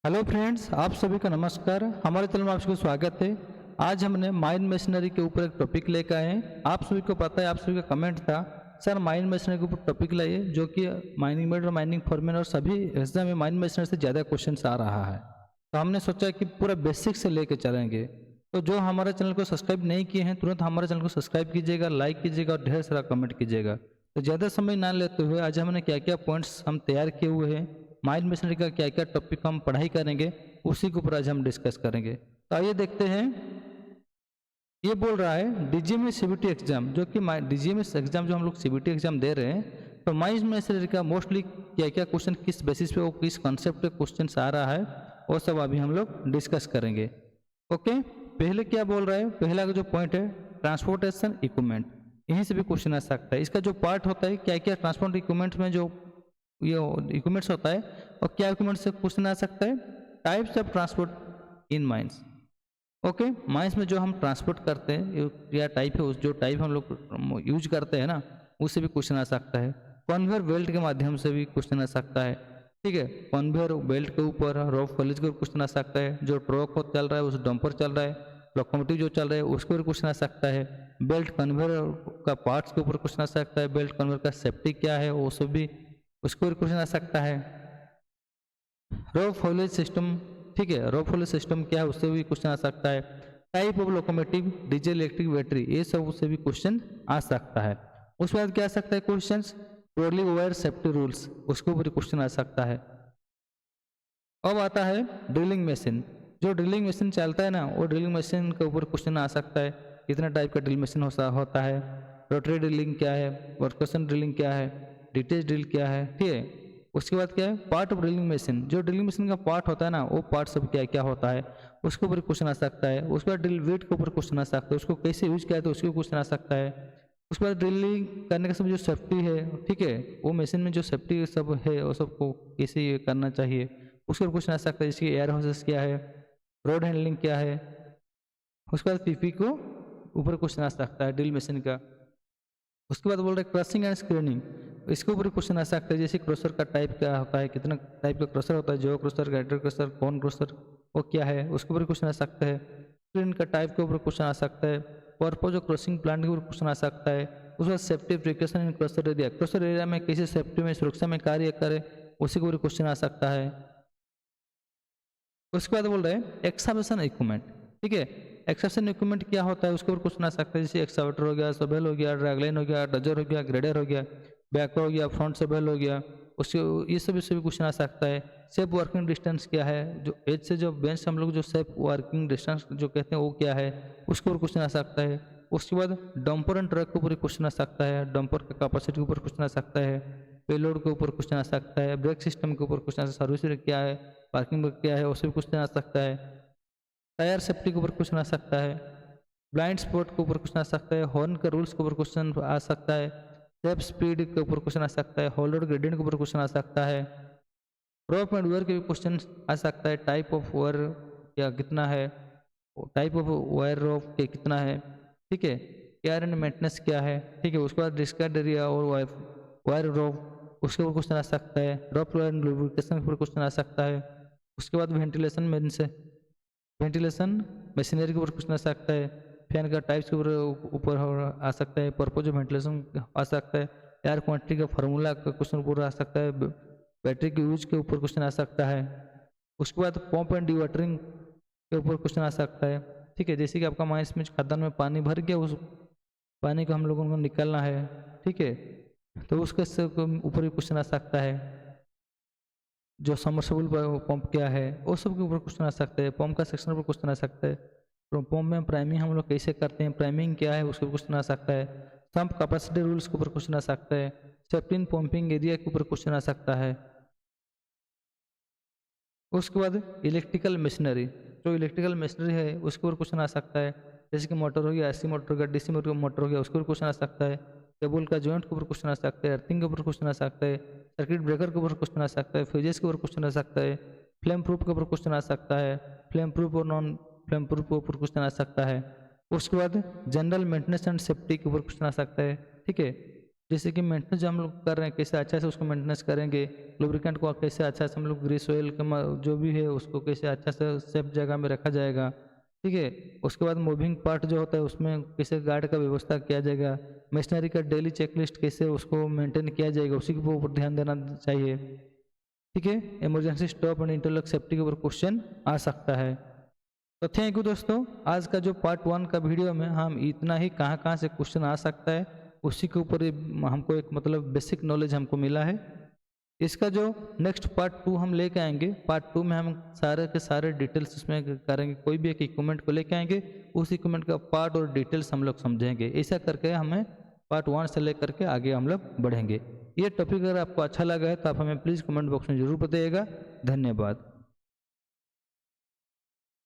Hello friends, आप सभी का नमस्कार। हमारे चैनल में आप सभी को स्वागत है। आज हमने माइन मशीनरी के ऊपर एक टॉपिक लेकर आए हैं। आप सभी को पता है, आप सभी का कमेंट था सर माइन मशीनरी के ऊपर टॉपिक लाइए, जो कि माइनिंग मेड और माइनिंग फॉरमैन और सभी एग्जाम में माइन मशीनरी से ज़्यादा क्वेश्चन आ रहा है। तो हमने सोचा कि पूरा बेसिक से लेके चलेंगे। तो जो हमारे चैनल को सब्सक्राइब नहीं किए हैं, तुरंत हमारे चैनल को सब्सक्राइब कीजिएगा, लाइक कीजिएगा और ढेर सारा कमेंट कीजिएगा। तो ज़्यादा समय ना लेते हुए आज हमने क्या क्या पॉइंट्स हम तैयार किए हुए हैं, माइंड मशीनरी का क्या क्या टॉपिक हम पढ़ाई करेंगे, उसी के ऊपर आज हम डिस्कस करेंगे। तो आइए देखते हैं। ये बोल रहा है डीजीएमएस सीबीटी एग्जाम, जो कि डीजीएमएस एग्जाम जो हम लोग सीबीटी एग्जाम दे रहे हैं, तो माइंड मशीनरी का मोस्टली क्या क्या क्वेश्चन किस बेसिस पे, वो किस कॉन्सेप्ट पे क्वेश्चन आ रहा है, वो सब अभी हम लोग डिस्कस करेंगे। ओके, पहले क्या बोल रहा है, पहला जो पॉइंट है ट्रांसपोर्टेशन इक्विपमेंट, यहीं से भी क्वेश्चन आ सकता है। इसका जो पार्ट होता है क्या क्या ट्रांसपोर्ट इक्विपमेंट में जो ये इक्विपमेंट्स होता है और क्या इक्विपमेंट से क्वेश्चन आ सकता है, types of transport in mines. Okay, mines में जो हम ट्रांसपोर्ट करते हैं या टाइप है, उस जो टाइप हम लोग यूज करते हैं ना, उससे भी क्वेश्चन आ सकता है। कन्वेयर बेल्ट के माध्यम से भी क्वेश्चन आ सकता है। ठीक है, कन्वेयर बेल्ट के ऊपर रोप कॉलेज के ऊपर क्वेश्चन आ सकता है। जो ट्रक चल रहा है, उस डंपर चल रहा है, लोकोमोटिव जो चल रहा है उसके ऊपर क्वेश्चन आ सकता है। बेल्ट कन्वेयर का पार्ट्स के ऊपर क्वेश्चन आ सकता है। बेल्ट कन्वेयर का सेफ्टी क्या है, वो सब भी उसके ऊपर क्वेश्चन आ सकता है। रोप फॉलेज सिस्टम, ठीक है, रोप फॉलेज सिस्टम क्या है, उससे भी क्वेश्चन आ सकता है। Type of locomotive, diesel, electric, battery, ये सब उससे भी क्वेश्चन आ सकता है। उसके बाद क्या आ सकता है question, trolley wire safety rules, उसके ऊपर क्वेश्चन आ सकता है। अब आता है ड्रिलिंग मशीन। जो ड्रिलिंग मशीन चलता है ना, वो ड्रिलिंग मशीन के ऊपर क्वेश्चन आ सकता है। कितना टाइप का ड्रिल मशीन होता है, रोटरी ड्रिलिंग क्या है, वर्कशन ड्रिलिंग क्या है, डिटेच ड्रिल क्या है। ठीक है, उसके बाद क्या है पार्ट ऑफ ड्रिलिंग मशीन, जो ड्रिलिंग मशीन का पार्ट होता है ना, वो पार्ट सब क्या क्या होता है, उसके ऊपर क्वेश्चन आ सकता है। उसके बाद ड्रिल वेट के ऊपर क्वेश्चन आ सकता है, उसको कैसे यूज किया तो उसके क्वेश्चन आ सकता है। उसके बाद ड्रिलिंग करने का सब जो सेफ्टी है, ठीक है, वो मशीन में जो सेफ्टी सब है वो सबको कैसे ये करना चाहिए, उसके ऊपर क्वेश्चन आ सकता है। जैसे एयर होसेस क्या है, रोड हैंडलिंग क्या है। उसके बाद पीपी को ऊपर क्वेश्चन आ सकता है ड्रिल मशीन का। उसके बाद बोल रहे क्रशिंग एंड स्क्रीनिंग, इसके ऊपर क्वेश्चन आ सकता है। जैसे क्रशर का टाइप क्या होता है, कितना टाइप का क्रशर होता है, जो क्रशर, गाइडर क्रशर, कौन क्रशर, वो क्या है, उसके ऊपर क्वेश्चन आ सकता है। स्क्रीन का टाइप के ऊपर क्वेश्चन आ सकता है। पर्पज ऑफ क्रशिंग प्लांट के ऊपर क्वेश्चन आ सकता है। उसके बाद सेफ्टी प्रिकॉशन इन क्रशर एरिया, क्रशर एरिया में कैसे सेफ्टी में सुरक्षा में कार्य करे, उसी के ऊपर क्वेश्चन आ सकता है। उसके बाद बोल रहे हैं एक्सकवेशन इक्विपमेंट, ठीक है, एक्सकवेशन इक्विपमेंट क्या होता है, उसके ऊपर क्वेश्चन आ सकता है। जैसे एक्सकावेटर हो गया, सवेल हो गया, ड्रैगलाइन हो गया, डजर हो गया, ग्रेडर हो गया, बैकहो हो गया, फ्रंट सवेल हो गया, उसके ये सब इससे भी क्वेश्चन आ सकता है। सेफ वर्किंग डिस्टेंस क्या है, जो एज से जो बेंच हम लोग जो सेफ वर्किंग डिस्टेंस जो कहते हैं वो क्या है, उसके ऊपर क्वेश्चन आ सकता है। उसके बाद डंपर एंड ट्रक के ऊपर क्वेश्चन आ सकता है। डंपर का कैपेसिटी के ऊपर क्वेश्चन आ सकता है। पेलोड के ऊपर क्वेश्चन आ सकता है। ब्रेक सिस्टम के ऊपर क्वेश्चन आ सकता है। सर्विस क्या है, पार्किंग क्या है, उससे भी क्वेश्चन आ सकता है। टायर सेफ्टी के ऊपर क्वेश्चन आ सकता है। ब्लाइंड स्पॉट के ऊपर क्वेश्चन आ सकता है। हॉर्न के रूल्स के ऊपर क्वेश्चन आ सकता है। स्टेप स्पीड के ऊपर क्वेश्चन आ सकता है। होल्डर ग्रेडियंट के ऊपर क्वेश्चन आ सकता है। रोप एंड वेयर के भी क्वेश्चन आ सकता है। टाइप ऑफ वायर क्या कितना है, टाइप ऑफ वायर रोप के कितना है, ठीक है, केयर एंड मेंटेनेंस क्या है, ठीक है। उसके बाद डिस्कार्ड एरिया और वायर रोप, उसके ऊपर क्वेश्चन आ सकता है। रोप एंड लुब्रिकेशन के ऊपर क्वेश्चन आ सकता है। उसके बाद वेंटिलेशन मेन से वेंटिलेशन मशीनरी के ऊपर क्वेश्चन आ सकता है। फैन का टाइप्स के ऊपर आ सकता है। पर्पज ऑफ वेंटिलेशन आ सकता है। एयर क्वांटिटी का फार्मूला का क्वेश्चन ऊपर आ सकता है। बैटरी के यूज के ऊपर क्वेश्चन आ सकता है। उसके बाद पंप एंड डिवाटरिंग के ऊपर क्वेश्चन आ सकता है, ठीक है। जैसे कि आपका माइंस में खदान में पानी भर गया, उस पानी को हम लोगों को निकालना है, ठीक है, तो उसके ऊपर भी क्वेश्चन आ सकता है। जो सबमर्सिबल पंप क्या है, वो सब के ऊपर क्वेश्चन आ सकते हैं। पंप का सेक्शन पर क्वेश्चन आ सकता है। तो पंप में प्राइमिंग हम लोग कैसे करते हैं, प्राइमिंग क्या है, उसके क्वेश्चन आ सकता है। पंप कैपेसिटी रूल्स के ऊपर क्वेश्चन आ सकता है। सेफ्टी इन पंपिंग एरिया के ऊपर क्वेश्चन आ सकता है। उसके बाद इलेक्ट्रिकल मशीनरी, जो इलेक्ट्रिकल मशीनरी है उसके ऊपर क्वेश्चन आ सकता है। जैसे कि मोटर हो गया, एसी मोटर हो गया, डीसी मोटर हो गया, उसके ऊपर क्वेश्चन आ सकता है। केबल का जॉइंट के ऊपर क्वेश्चन आ सकता है। अर्थिंग के ऊपर क्वेश्चन आ सकता है। सर्किट ब्रेकर के ऊपर क्वेश्चन आ सकता है। फ्यूजेस के ऊपर क्वेश्चन आ सकता है। फ्लेम प्रूफ के ऊपर क्वेश्चन आ सकता है। फ्लेम प्रूफ और नॉन फ्लेम प्रूफ के ऊपर क्वेश्चन आ सकता है। उसके बाद जनरल मेंटेनेंस एंड सेफ्टी के ऊपर क्वेश्चन आ सकता है, ठीक है। जैसे कि मेंटेनेंस जो हम लोग कर रहे हैं कैसे अच्छा से उसको मेंटेनेंस करेंगे, लुब्रिकेंट को कैसे अच्छा से हम लोग ग्रीस ऑयल जो भी है उसको कैसे अच्छा से सेफ जगह में रखा जाएगा, ठीक है। उसके बाद मूविंग पार्ट जो होता है उसमें कैसे गार्ड का व्यवस्था किया जाएगा, मशीनरी का डेली चेकलिस्ट कैसे उसको मेंटेन किया जाएगा उसी के ऊपर ध्यान देना चाहिए, ठीक है। Emergency stop and interlock safety के ऊपर क्वेश्चन आ सकता है। तो थैंक यू दोस्तों, आज का जो पार्ट 1 का वीडियो में हम इतना ही, कहाँ कहाँ से क्वेश्चन आ सकता है उसी के ऊपर हमको एक मतलब बेसिक नॉलेज हमको मिला है। इसका जो नेक्स्ट पार्ट 2 हम लेके आएंगे, पार्ट 2 में हम सारे के सारे डिटेल्स इसमें करेंगे, कोई भी एक इक्विपमेंट को लेके आएंगे, उस इक्विपमेंट का पार्ट और डिटेल्स हम लोग समझेंगे। ऐसा करके हमें पार्ट 1 से लेकर के आगे हम लोग बढ़ेंगे। ये टॉपिक अगर आपको अच्छा लगा है तो आप हमें प्लीज़ कमेंट बॉक्स में ज़रूर बताइएगा। धन्यवाद।